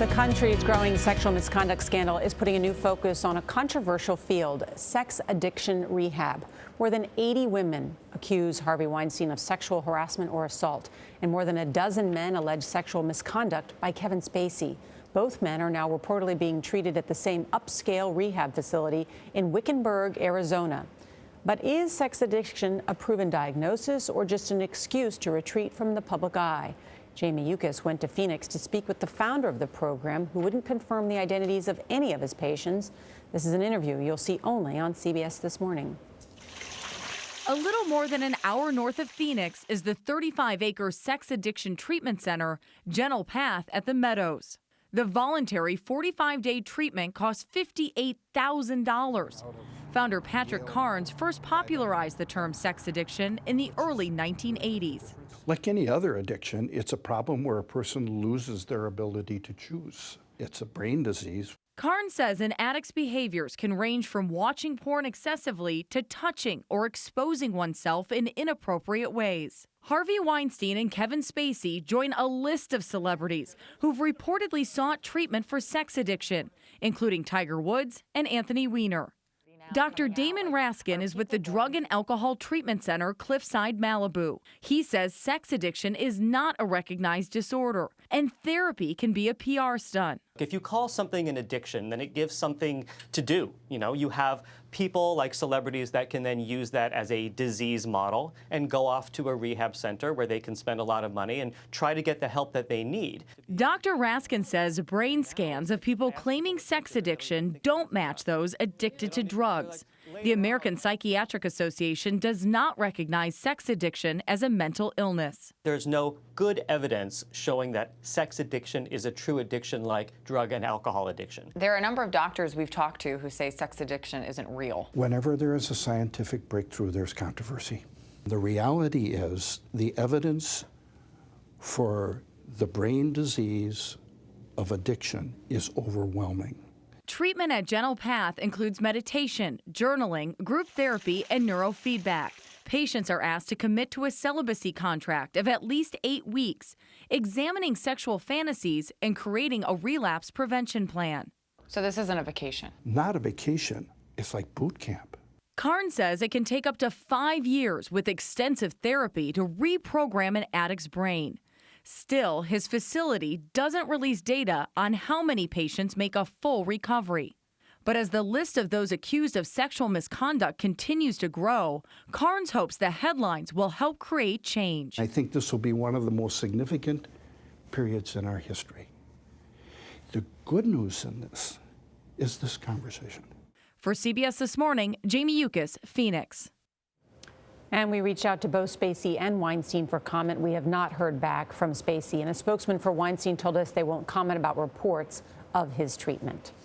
The country's growing sexual misconduct scandal is putting a new focus on a controversial field, sex addiction rehab. More than 80 women accuse Harvey Weinstein of sexual harassment or assault, and more than a dozen men allege sexual misconduct by Kevin Spacey. Both men are now reportedly being treated at the same upscale rehab facility in Wickenburg, Arizona. But is sex addiction a proven diagnosis or just an excuse to retreat from the public eye? Emmy Yuccas went to Phoenix to speak with the founder of the program, who wouldn't confirm the identities of any of his patients. This is an interview you'll see only on CBS This Morning. A little more than an hour north of Phoenix is the 35-acre sex addiction treatment center, Gentle Path at the Meadows. The voluntary 45-day treatment costs $58,000. Founder Patrick Carnes first popularized the term sex addiction in the early 1980s. Like any other addiction, it's a problem where a person loses their ability to choose. It's a brain disease. Carnes says an addict's behaviors can range from watching porn excessively to touching or exposing oneself in inappropriate ways. Harvey Weinstein and Kevin Spacey join a list of celebrities who've reportedly sought treatment for sex addiction, including Tiger Woods and Anthony Weiner. Dr. Damon Raskin is with the Drug and Alcohol Treatment Center, Cliffside, Malibu. He says sex addiction is not a recognized disorder, and therapy can be a PR stunt. If you call something an addiction, then it gives something to do. You have people like celebrities that can then use that as a disease model and go off to a rehab center where they can spend a lot of money and try to get the help that they need. Dr. Raskin says brain scans of people claiming sex addiction don't match those addicted to drugs. The American Psychiatric Association does not recognize sex addiction as a mental illness. There's no good evidence showing that sex addiction is a true addiction like drug and alcohol addiction. There are a number of doctors we've talked to who say sex addiction isn't real. Whenever there is a scientific breakthrough, there's controversy. The reality is the evidence for the brain disease of addiction is overwhelming. Treatment at Gentle Path includes meditation, journaling, group therapy, and neurofeedback. Patients are asked to commit to a celibacy contract of at least 8 weeks, examining sexual fantasies and creating a relapse prevention plan. So this isn't a vacation? Not a vacation. It's like boot camp. Carnes says it can take up to 5 years with extensive therapy to reprogram an addict's brain. Still, his facility doesn't release data on how many patients make a full recovery. But as the list of those accused of sexual misconduct continues to grow, Carnes hopes the headlines will help create change. I think this will be one of the most significant periods in our history. The good news in this is this conversation. For CBS This Morning, Emmy Yuccas, Phoenix. And we reached out to both Spacey and Weinstein for comment. We have not heard back from Spacey, and a spokesman for Weinstein told us they won't comment about reports of his treatment.